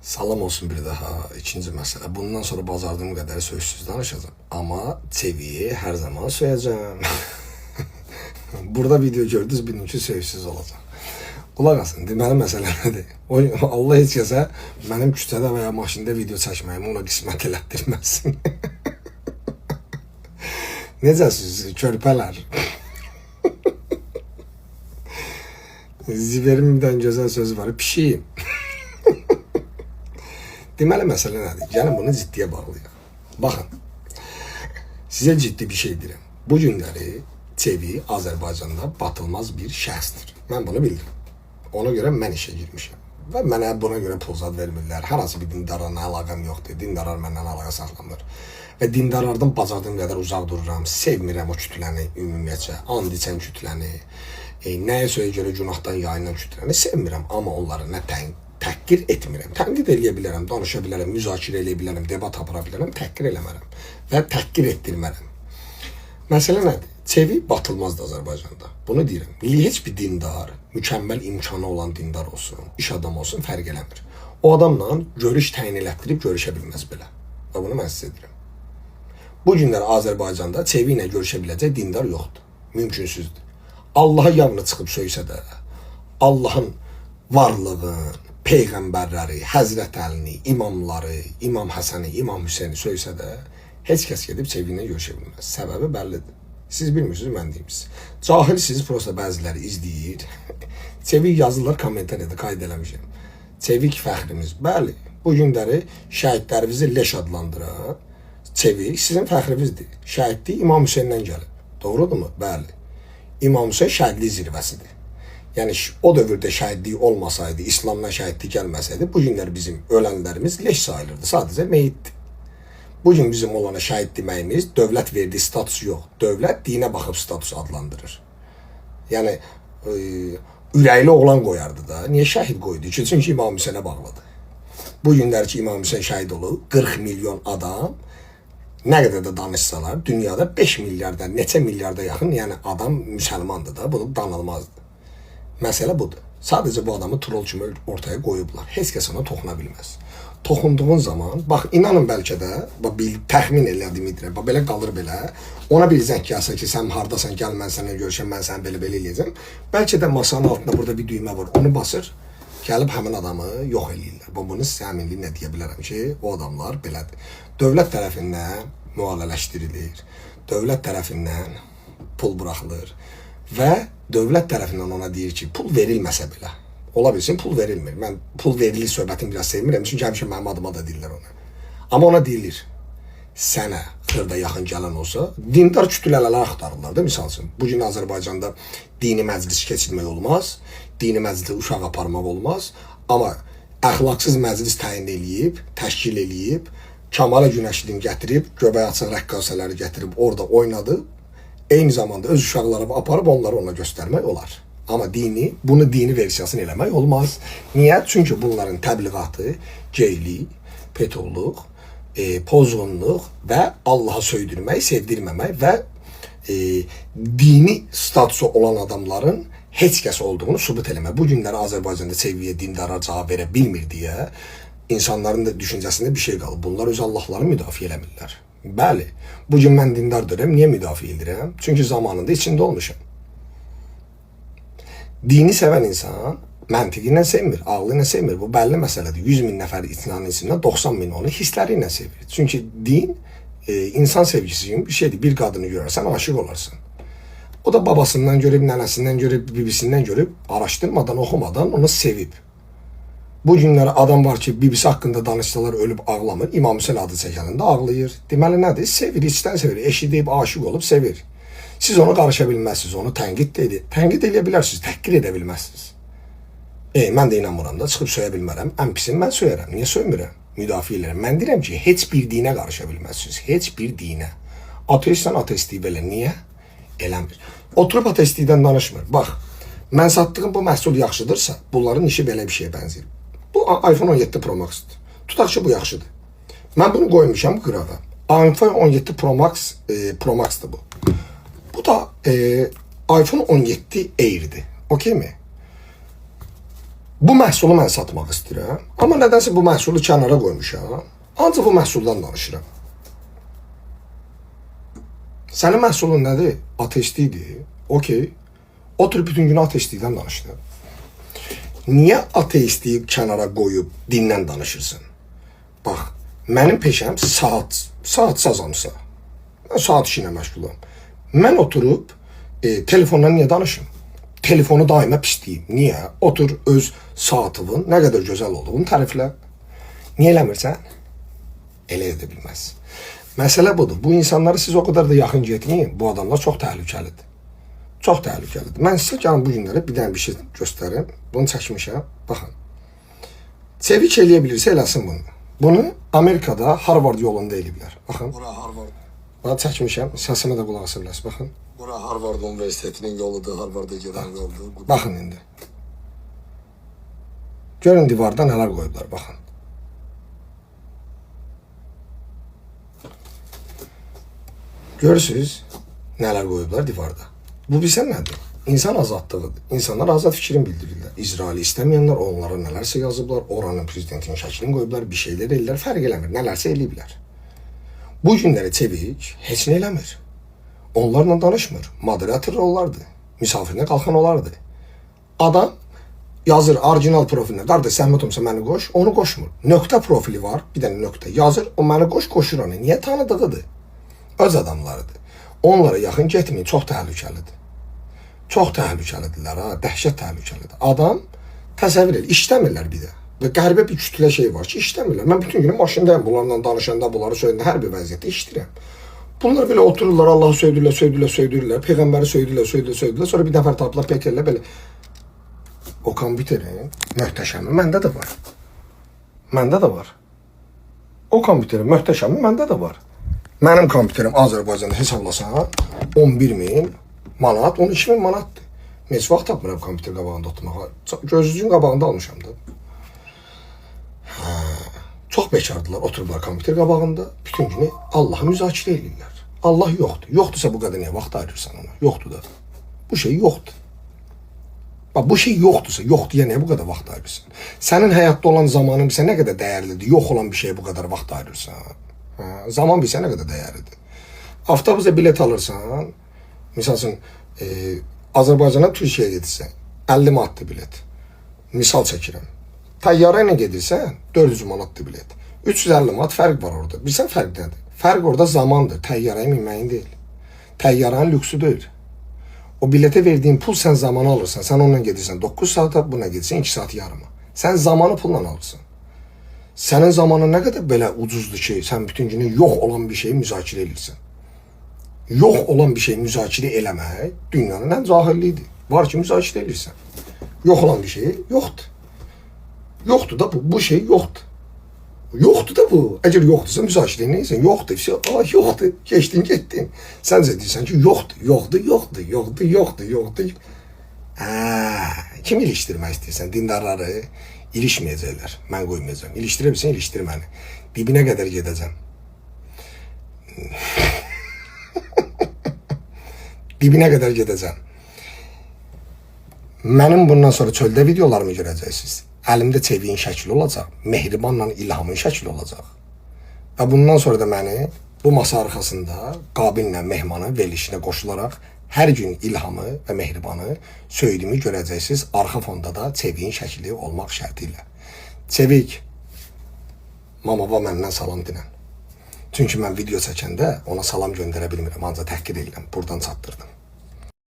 Salam olsun bir daha. İkinci mesele. Bundan sonra bacardığım kadar sözsüz danışacağım. Ama çeviyi her zaman söyleyeceğim. Burada video gördünüz, bilin ki sözsüz olacaq. Qulaq asın, deməli məsələ nədir? Allah heç kəsə mənim küçədə və ya maşında video çəkməyimi ona qismət elətdirməsin. Necəsiz, körpələr? Ziverimdən gözəl sözü var, pişiyim. Deməli məsələ nədir? Gəlin bunu ciddiyə bağlayaq. Baxın, sizə ciddi bir şey deyirəm. Bu günləri Çevi Azərbaycanda batılmaz bir şəxsdir. Mən bunu bildim. Ona görə mən işə girmişəm. Və mənə buna görə pul zad vermirlər. Hər hansı bir dindarlarla əlaqəm yoxdur. Dindarlar məndən əlaqə saxlamır. Və dindarlardan bacardığım qədər uzaq dururam. Sevmirəm o kütləni ümumiyyətcə. And içən kütləni. Nəyə söyə görə günahdan yayınan kütləni sevmirəm. Amma onları nə təhqir etmirəm. Tənqid eləyə bilərəm, danışa bilərəm, müzakirə eləyə bilərəm, debat apara bilərəm, təhqir eləmərəm və təhqir etdirmərəm. Məsələ nədir? Çevi batılmazdı Azərbaycanda. Bunu deyirəm. Heç bir dindar, mükəmməl imkanı olan dindar olsun, iş adamı olsun, fərq eləmir. O adamla görüş təyin elətdirib görüşə bilməz belə. Və bunu mən sizə deyirəm. Bu günlər Azərbaycanda Çevi ilə görüşə biləcək dindar yoxdur. Mümkünsüzdür. Allaha yanına çıxıb söysə də, Allahın varlığın, peyğəmbərləri, Həzrət Əlini, imamları, İmam Həsəni, İmam Hüseyni söysə də, heç kəs gedib Çevi ilə görüşə bilməz. Səbəbi bəllidir. Siz bilmirsiniz, mən deyim siz. Cahilsiniz, prosta bəziləri izləyir. Çevik yazırlar, kommentariyada qayd eləmişəm. Çevik fəxrimiz. Bəli, bu günləri şəhidlərimizi leş adlandıran Çevik sizin fəxrinizdir. Şəhidlik İmam Hüseyndən gəlib. Doğrudurmu? Bəli. İmam Hüseyn şəhidlik zirvəsidir. Yəni o dövrdə şəhidlik olmasaydı, İslamdan şəhidlik gəlməsəydi, bu günlər bizim ölənlərimiz leş sayılırdı. Sadəcə meyitdir. Bugün bizim olana şəhid deməyimiz dövlət verdiyi status yox. Dövlət dinə baxıb status adlandırır. Yəni ürəkli oğlan qoyardı da. Niyə şəhid qoydu? Çünki İmam Hüseynə bağlıdır. Bu günlər ki İmam Hüseyn şəhid olub, 40 milyon adam nə qədər də danışsalar, dünyada 5 milyarda, neçə milyarda yaxın, yəni adam müsəlmandır da, bunu danılmazdı. Məsələ budur. Sadəcə bu adamı troll kimi ortaya qoyublar. Heç kəs ona toxuna bilməz. Toxunduğun zaman, bax inanın bəlkə də, təxmin elədiyimi deyirəm, belə qalır belə, ona bir zəng gəlsə ki, sən hardasan, gəl mən sənə görüşəm, mən səni belə eləyəcəm. Bəlkə də masanın altında burada bir düymə var, onu basır, gəlib həmin adamı yox eləyirlər. Bunu sizə əminliklə deyə bilərəm ki, o adamlar belədir. Dövlət tərəfindən müalicələşdirilir, dövlət tərəfindən pul buraxılır və dövlət tərəfindən ona deyir ki, pul verilməsə belə. Ola bilsin, pul verilmir. Mən pul verilir söhbətini biraz sevmirəm. Çünki həmişə mənim adıma da deyirlər ona. Amma ona deyilir, sənə xırda yaxın gələn olsa, dindar kütlələr axtarırlar da, misal üçün. Bugün Azərbaycanda dini məclis keçirmək olmaz, dini məclisdə uşaq aparmaq olmaz. Amma əxlaqsız məclis təyin eləyib, təşkil eləyib, Kamala Günəşlini gətirib, göbək açıq rəqqasələri gətirib, orada oynadı. Eyni zamanda öz uşaqlarını aparıb onları ona göstərmək olar. Amma bunu dini versiyasını eləmək olmaz. Niyə? Çünki bunların təbliğatı geylik, petolluq, pozğunluq və Allaha söydürmək, sevdirməmək və dini statusu olan adamların heç kəs olduğunu sübut eləmək. Bu günləri Azərbaycanda Çeviyə dindara cavab verə bilmir deyə insanların da düşüncəsində bir şey qalıb. Bunlar öz Allahlarını müdafiə eləmirlər. Bəli, bugün mən dindar deyirəm. Niyə müdafiə edirəm? Çünki zamanında içində olmuşam. Dini sevən insan məntiqi ilə sevmir, ağlı ilə sevmir. Bu bəlli məsələdir. 100 min nəfər itinanın içindən 90 min onu hissləri ilə sevir. Çünki din insan sevgisi kimi bir şeydir. Bir qadını görərsən, aşıq olarsan. O da babasından görüb, nənəsindən görüb, bibisindən görüb, araşdırmadan, oxumadan onu sevib. Bu günləri adam var ki, bibisi haqqında danışsalar ölüb ağlamır. İmam Hüseyn adı çəkənində ağlayır. Deməli nədir? Sevir, içdən sevir. Eşidib, aşıq olub sevir. Siz ona qarışa bilməzsiniz, onu tənqid edə bilərsiniz, təhqir edə bilməzsiniz. Mən də inanmıram da, çıxıb söyə bilmərəm. Ən pisini mən söyərəm, niyə söymürəm? Müdafiə edirəm. Mən deyirəm ki, heç bir dinə qarışa bilməzsiniz, heç bir dinə. Ateistdən ateistlik belə, niyə? Eləmir. Oturub ateistlikdən danışmır. Bax, mən satdığım bu məhsul yaxşıdırsa, bunların işi belə bir şeyə bənzəyir. Bu iPhone 17 Pro Max-dır. Tutaq ki, bu yaxşıdır. Mən bunu qoymuşam qırağa. iPhone 17 Pro Max-dır bu. Bu da iPhone 17 Air'dir. Okey mi? Bu məhsulu mən satmaq istəyirəm. Amma nədənsə bu məhsulu kənara qoymuşam. Ancaq bu məhsuldan danışıram. Sənin məhsulun nədir? Ateistlikdir. Okey. Otur bütün gün ateistlikdən danışdı. Niyə ateistliyi kənara qoyub dindən danışırsan? Bax, mənim peşəm saat sazamsa. Mən saat işi ilə məşğulam. Mən oturub telefondan niyə danışım? Telefonu daima pisləyim. Niyə? Otur öz saatının nə qədər gözəl olduğunu təriflə. Niyə eləmirsən? Elə edə bilməz. Məsələ budur. Bu insanları siz o kadar da yaxın getməyin. Bu adamlar çox təhlükəlidir. Çox təhlükəlidir. Mən sizə gəlin bu günlərə bir dənə bir şey göstərim. Bunu çəkmişəm. Baxın. Çevik eləyə bilirsə eləsin bunu. Bunu Amerikada Harvard yolunda eləyiblər. Baxın. Bura Harvard. Bax çəkmişəm. Səsimə də qulaq asa bilərsiniz. Baxın. Bura Harvard Üniversitesi'nin yoludur. Harvard'a giden yoldur. Baxın indi. Görün divarda nələr qoyublar. Baxın. Görürsünüz nələr qoyublar divarda. Bu bilsən nədir? İnsan azadlığıdır. İnsanlar azad fikrini bildirirlər. İsraili istəməyənlər onlara nələrsə yazıblar. Oranın prezidentinin şəklini qoyublar. Bir şeylər eləyirlər. Fərq eləmir. Nələrsə eləyiblər. Bu günləri Çevik heç nə eləmir. Onlarla danışmır. Moderator onlardır. Misafirinə qalxan onlardır. Adam yazır orijinal profilinə. Qardaş Səmət olmasa məni qoş. Onu qoşmur. Nöqtə profili var. Bir dənə nöqtə yazır. O məni qoş qoşur onu. Niyə tanıdığıdır? Öz adamlarıdır. Onlara yaxın getməyin. Çox təhlükəlidir. Çox təhlükəlidirlər ha. Dəhşət təhlükəlidir. Adam təsəvvür el. İşləmirlər bir də. Və qəribə bir kütlə şey var ki, işləmirlər. Mən bütün günü maşındayım. Bunlarla danışanda, bunları söyləyəndə hər bir vəziyyətdə işləyirəm. Bunlar belə otururlar, Allahı söydürürlər, Peyğəmbəri söydürürlər. Sonra bir nəfər tapılar, pekerlər belə. O kompüterin möhtəşəmi məndə də var. Məndə də var. O kompüterin möhtəşəmi məndə də var. Mənim kompüterim Azərbaycanda hesablasan 11.000 manat, 12.000 manatdır. Heç vaxt tapmıram kompüter qabağında oturmağa. Gözlüyün qabağında almışam da. Çox bekardılar, otururlar kompüter qabağında. Bütün günü Allah'ı müzakirə edirlər. Allah yoxdur. Yoxdursa bu qədər niyə vaxt ayırırsan ona? Yoxdur da. Bu şey yoxdur. Bak bu şey yoxdursa, yoxdur ya niyə bu qədər vaxt ayırırsan? Sənin həyatda olan zamanın bilsə nə qədər dəyərlidir? Yox olan bir şeye bu kadar vaxt ayırırsan. Zaman bilsə nə qədər dəyərlidir? Avtobusa bilet alırsan, misal üçün Azərbaycandan Türkiyəyə gedirsən, 50 manatdır bilet. Misal çəkirəm. Təyyarə ilə gedirsən, 400 manatdır bilet. 350 manat fərq var orada. Bilsən fərq nədir? Fərq orada zamandır. Təyyarəyə minməyin deyil. Təyyarənin lüksü deyil. O bilete verdiğin pul sen zamanı alırsan. Sen onunla gedirsən 9 saata, buna gedirsən 2 saat yarıma. Sen zamanı pulla alırsan. Senin zamanın ne kadar böyle ucuzdur ki, sen bütün günü yok olan bir şeyi müzakirə edirsən. Yok olan bir şeyi müzakirə eləmək dünyanın ən cahilliyidir. Var ki, müzakirə edirsən. Yok olan bir şey yoktur. Yoktur da bu şey yoktur. Yoktu da bu. Eğer yoktursa müzakirə neysən? Yoktu. Yoktu. Geçtin gittin. Sen de deyirsən ki yoktu. Kim ilişdirmək istəyirsən? Dindarları ilişməyəcəklər. Mən qoymayacağım. İlişdirə bilsən ilişdir məni. Dibinə qədər gedəcəm. Dibinə qədər gedəcəm. Mənim bundan sonra çöldə videolarımı görəcəksiniz. Əlimdə Çevik'in şəkli olacaq. Mehribanla İlhamın şəkli olacaq. Və bundan sonra da məni bu masa arxasında Qabillə Mehmanın verilişinə qoşularaq hər gün İlhamı və Mehribanı söydüyümü görəcəksiniz. Arxa fonda da Çevik'in şəkli olmaq şərti ilə. Çevik, mamama məndən salam dinən. Çünki mən video çəkəndə ona salam göndərə bilmirəm. Ancaq təhqir edirəm. Buradan çatdırdım.